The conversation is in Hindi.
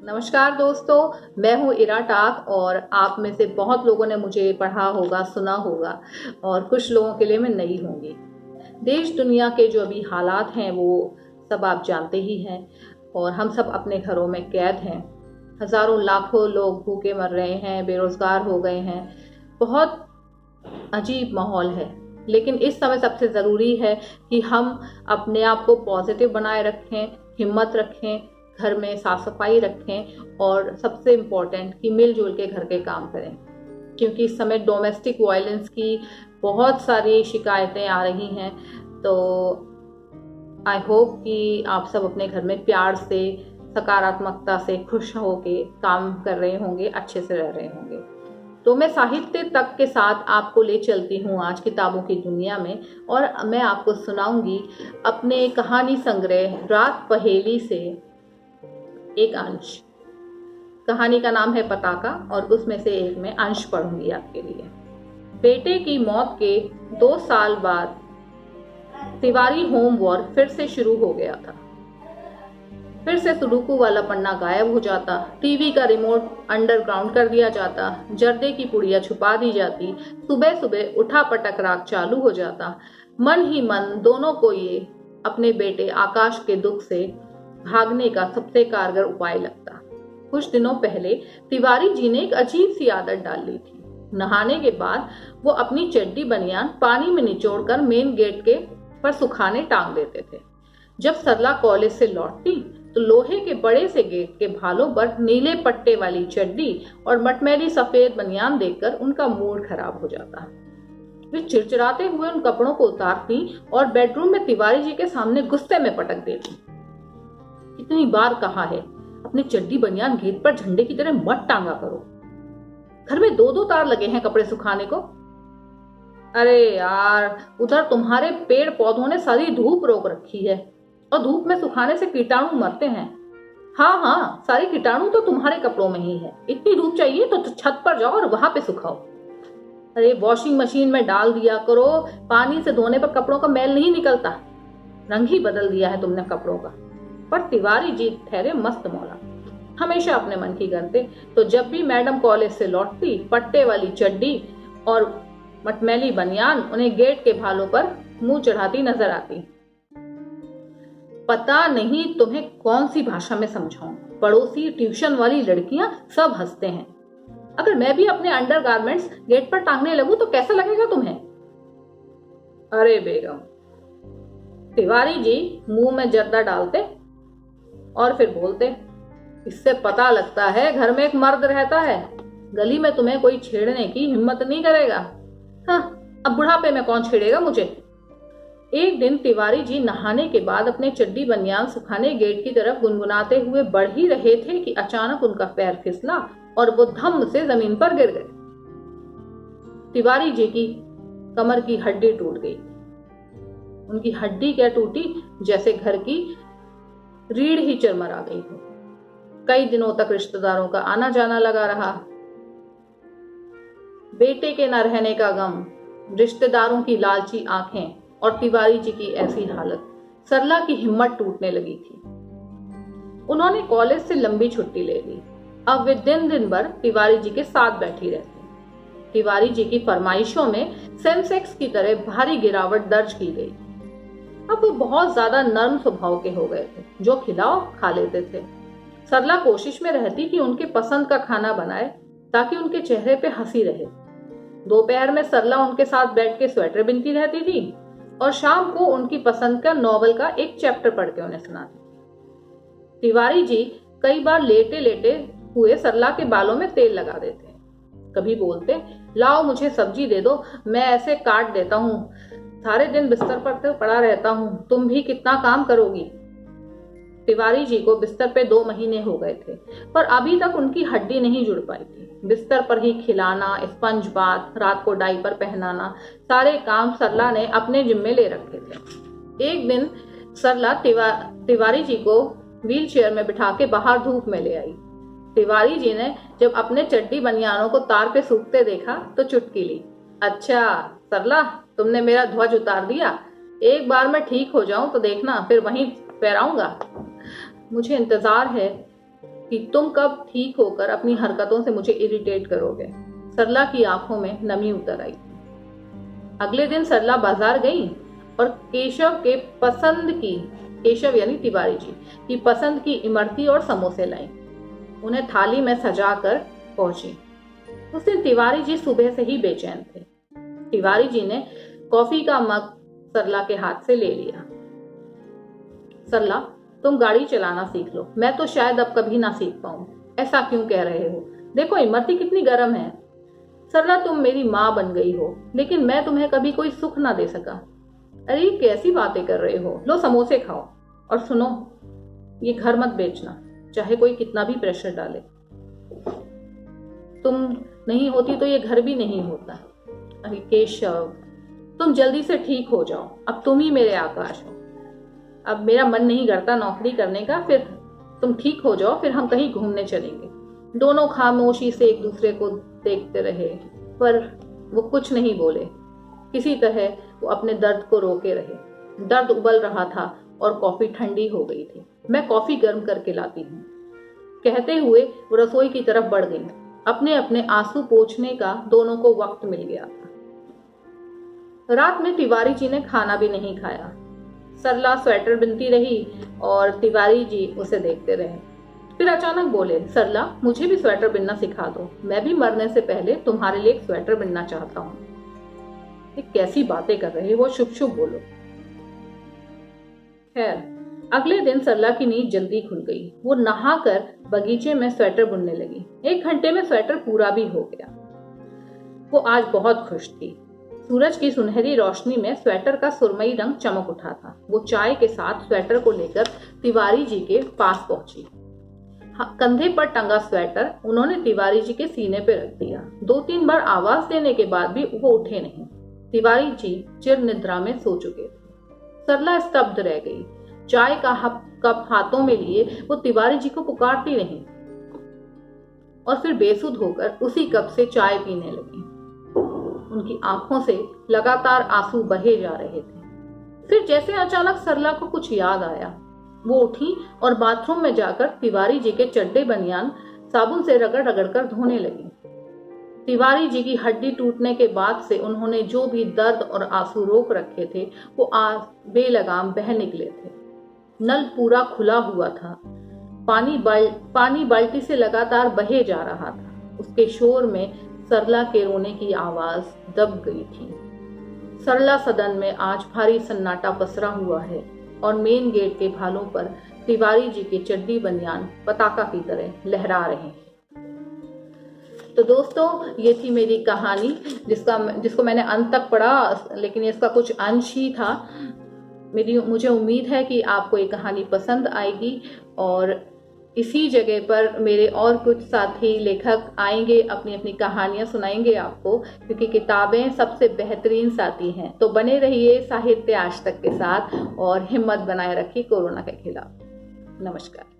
नमस्कार दोस्तों, मैं हूँ इरा टाक और आप में से बहुत लोगों ने मुझे पढ़ा होगा, सुना होगा और कुछ लोगों के लिए मैं नई होंगी। देश दुनिया के जो अभी हालात हैं वो सब आप जानते ही हैं और हम सब अपने घरों में कैद हैं। हजारों लाखों लोग भूखे मर रहे हैं, बेरोजगार हो गए हैं। बहुत अजीब माहौल है, लेकिन इस समय सबसे ज़रूरी है कि हम अपने आप को पॉजिटिव बनाए रखें, हिम्मत रखें, घर में साफ सफाई रखें और सबसे इम्पोर्टेंट कि मिलजुल के घर के काम करें, क्योंकि इस समय डोमेस्टिक वायलेंस की बहुत सारी शिकायतें आ रही हैं। तो आई होप कि आप सब अपने घर में प्यार से, सकारात्मकता से, खुश होके काम कर रहे होंगे, अच्छे से रह रहे होंगे। तो मैं साहित्य तक के साथ आपको ले चलती हूँ आज किताबों की दुनिया में और मैं आपको सुनाऊंगी अपने कहानी संग्रह रात पहेली से एक अंश। कहानी का नाम है पताका और उसमें से एक मैं अंश पढ़ूंगी आपके लिए। बेटे की मौत के 2 साल बाद तिवारी होम वॉर फिर से शुरू हो गया था। फिर से सुडोकू वाला पन्ना गायब हो जाता, टीवी का रिमोट अंडरग्राउंड कर दिया जाता, जर्दे की पुड़िया छुपा दी जाती, सुबह सुबह उठा पटक राग चालू हो जाता। मन ही मन दोनों को ये अपने बेटे आकाश के दुख से भागने का सबसे कारगर उपाय लगता। कुछ दिनों पहले तिवारी जी ने एक अजीब सी आदत डाल ली थी। नहाने के बाद वो अपनी चड्डी बनियान पानी में निचोड़कर मेन गेट के पर सुखाने टांग देते थे। जब सरला कॉलेज से लौटती तो लोहे के बड़े से गेट के भालों पर नीले पट्टे वाली चड्डी और मटमैली सफेद बनियान देखकर उनका मूड खराब हो जाता। वे चिड़चिड़ाते हुए उन कपड़ों को उतारती और बेडरूम में तिवारी जी के सामने गुस्से में पटक देती। इतनी बार कहा है, अपनी चड्डी बनियान गेट पर झंडे की तरह मत टांगा करो। घर में 2-2 तार लगे हैं कपड़े सुखाने को। अरे यार, उधर तुम्हारे पेड़ पौधों ने सारी धूप रोक रखी है और धूप में सुखाने से कीटाणु मरते हैं। हाँ, सारे कीटाणु तो तुम्हारे कपड़ों में ही है। इतनी धूप चाहिए तो छत पर जाओ और वहां पे सुखाओ। अरे वॉशिंग मशीन में डाल दिया करो, पानी से धोने पर कपड़ों का मैल नहीं निकलता। रंग ही बदल दिया है तुमने कपड़ों का। पर तिवारी जी ठहरे मस्त मौला, हमेशा अपने मन की करते। तो जब भी मैडम कॉलेज से लौटती, पट्टे वाली चड्डी और मटमैली बनियान उन्हें गेट के भालों पर मुंह चढ़ाती नजर आती। पता नहीं तुम्हें कौन सी भाषा में समझाऊं। पड़ोसी, ट्यूशन वाली लड़कियां सब हंसते हैं। अगर मैं भी अपने अंडरगारमेंट्स गेट पर टांगने लगूं तो कैसा लगेगा तुम्हें? अरे बेगम, तिवारी जी मुंह में जर्दा डालते और फिर बोलते, इससे पता लगता है घर में एक मर्द रहता है। गली में तुम्हें कोई छेड़ने की हिम्मत नहीं करेगा। हाँ, अब बुढ़ापे में कौन छेड़ेगा मुझे? एक दिन तिवारी जी नहाने के बाद अपने चड्डी बनियान सुखाने गेट की तरफ गुनगुनाते हुए बढ़ ही रहे थे कि अचानक उनका पैर फिसला और वो धम्म से जमीन पर गिर गए। तिवारी जी की कमर की हड्डी टूट गई। उनकी हड्डी क्या टूटी, जैसे घर की रीढ़ ही चरमरा गई हो। कई दिनों तक रिश्तेदारों का आना जाना लगा रहा। बेटे के न रहने का गम, रिश्तेदारों की लालची आंखें और तिवारी जी की ऐसी हालत, सरला की हिम्मत टूटने लगी थी। उन्होंने कॉलेज से लंबी छुट्टी ले ली। अब वे दिन दिन भर तिवारी जी के साथ बैठी रहती। तिवारी जी की फरमाइशों में सेंसेक्स की तरह भारी गिरावट दर्ज की गई। अब वो बहुत ज्यादा नर्म स्वभाव के हो गए थे, जो खिलाओ खा लेते थे। सरला कोशिश में रहती कि उनके पसंद का खाना बनाए ताकि उनके चेहरे पे हंसी रहे। दोपहर में सरला उनके साथ बैठ के स्वेटर बिनती रहती थी और शाम को उनकी पसंद का नॉवल का एक चैप्टर पढ़ के उन्हें सुनाती थी। तिवारी जी कई बार लेटे लेटे हुए सरला के बालों में तेल लगा देते। कभी बोलते, लाओ मुझे सब्जी दे दो, मैं ऐसे काट देता हूँ। सारे दिन बिस्तर पर तो पड़ा रहता हूँ, तुम भी कितना काम करोगी। तिवारी जी को बिस्तर पे 2 महीने हो गए थे, पर अभी तक उनकी हड्डी नहीं जुड़ पाई थी। बिस्तर पर ही खिलाना, स्पंज बाथ, रात को डायपर पहनाना, सारे काम सरला ने अपने जिम्मे ले रखे थे। एक दिन सरला तिवारी जी को व्हील चेयर में बिठा के बाहर धूप में ले आई। तिवारी जी ने जब अपने चड्डी बनियानों को तार पे सूखते देखा तो चुटकी ली। अच्छा सरला, तुमने मेरा ध्वज उतार दिया। एक बार मैं ठीक हो जाऊं तो देखना, फिर वहीं फहराऊंगा। मुझे इंतजार है कि तुम कब ठीक होकर अपनी हरकतों से मुझे इरिटेट करोगे। सरला की आंखों में नमी उतर आई। अगले दिन सरला बाजार गई और केशव यानी तिवारी जी की पसंद की इमरती और समोसे लाई। उन्हें थाली में सजाकर पहुंची। उस दिन तिवारी जी सुबह से ही बेचैन थे। तिवारी जी ने कॉफी का मग सरला के हाथ से ले लिया। सरला, तुम गाड़ी चलाना सीख लो, मैं तो शायद अब कभी ना सीख पाऊं। ऐसा क्यों कह रहे हो? देखो इमरती कितनी गर्म है। सरला, तुम मेरी माँ बन गई हो, लेकिन मैं तुम्हें कभी कोई सुख ना दे सका। अरे कैसी बातें कर रहे हो? लो समोसे खाओ और सुनो, ये घर मत बेचना, चाहे कोई कितना भी प्रेशर डाले। तुम नहीं होती तो ये घर भी नहीं होता। अरे केशव, तुम जल्दी से ठीक हो जाओ, अब तुम ही मेरे आकाश हो। अब मेरा मन नहीं करता नौकरी करने का, फिर तुम ठीक हो जाओ, फिर हम कहीं घूमने चलेंगे। दोनों खामोशी से एक दूसरे को देखते रहे, पर वो कुछ नहीं बोले। किसी तरह वो अपने दर्द को रोके रहे। दर्द उबल रहा था और कॉफी ठंडी हो गई थी। मैं कॉफी गर्म करके लाती हूँ, कहते हुए वो रसोई की तरफ बढ़ गई। अपने अपने आंसू पोंछने का दोनों को वक्त मिल गया था। रात में तिवारी जी ने खाना भी नहीं खाया। सरला स्वेटर बुनती रही और तिवारी जी उसे देखते रहे। फिर अचानक बोले, सरला, मुझे भी स्वेटर बुनना सिखा दो, मैं भी मरने से पहले तुम्हारे लिए एक स्वेटर बुनना चाहता हूँ। ये कैसी बातें कर रहे हो, शुभ शुभ बोलो। खैर, अगले दिन सरला की नींद जल्दी खुल गई। वो नहाकर बगीचे में स्वेटर बुनने लगी। 1 घंटे में स्वेटर पूरा भी हो गया। वो आज बहुत खुश थी। सूरज की सुनहरी रोशनी में स्वेटर का सुरमई रंग चमक उठा था। वो चाय के साथ स्वेटर को लेकर तिवारी जी के पास पहुंची। कंधे पर टंगा स्वेटर उन्होंने तिवारी जी के सीने पर रख दिया। 2-3 बार आवाज देने के बाद भी वो उठे नहीं। तिवारी जी चिर निद्रा में सो चुके थे। सरला स्तब्ध रह गई। चाय का कप हाथों में लिए वो तिवारी जी को पुकारती रही और फिर बेसुध होकर उसी कप से चाय पीने लगी। उनकी आंखों से लगातार आंसू बहे जा रहे थे। फिर जैसे अचानक सरला को कुछ याद आया। वो उठी और बाथरूम में जाकर तिवारी जी के चड्डे बनियान साबुन से रगड़ रगड़ कर धोने लगी। तिवारी जी की हड्डी टूटने के बाद से उन्होंने जो भी दर्द और आंसू रोक रखे थे वो आज बेलगाम बह निकले थे। नल पूरा खुला हुआ था। पानी बाल्टी से लगातार बहे जा रहा था। उसके शोर में सरला के रोने की आवाज दब गई थी। सरला सदन में आज भारी सन्नाटा पसरा हुआ है और मेन गेट के भालों पर तिवारी जी के चड्डी बनियान पताका की तरह लहरा रहे हैं। तो दोस्तों, ये थी मेरी कहानी जिसको मैंने अंत तक पढ़ा, लेकिन इसका कुछ अंश ही था। मुझे उम्मीद है कि आपको ये कहानी पसंद आएगी और इसी जगह पर मेरे और कुछ साथी लेखक आएंगे, अपनी अपनी कहानियां सुनाएंगे आपको, क्योंकि किताबें सबसे बेहतरीन साथी हैं। तो बने रहिए साहित्य आज तक के साथ और हिम्मत बनाए रखिए कोरोना के खिलाफ। नमस्कार।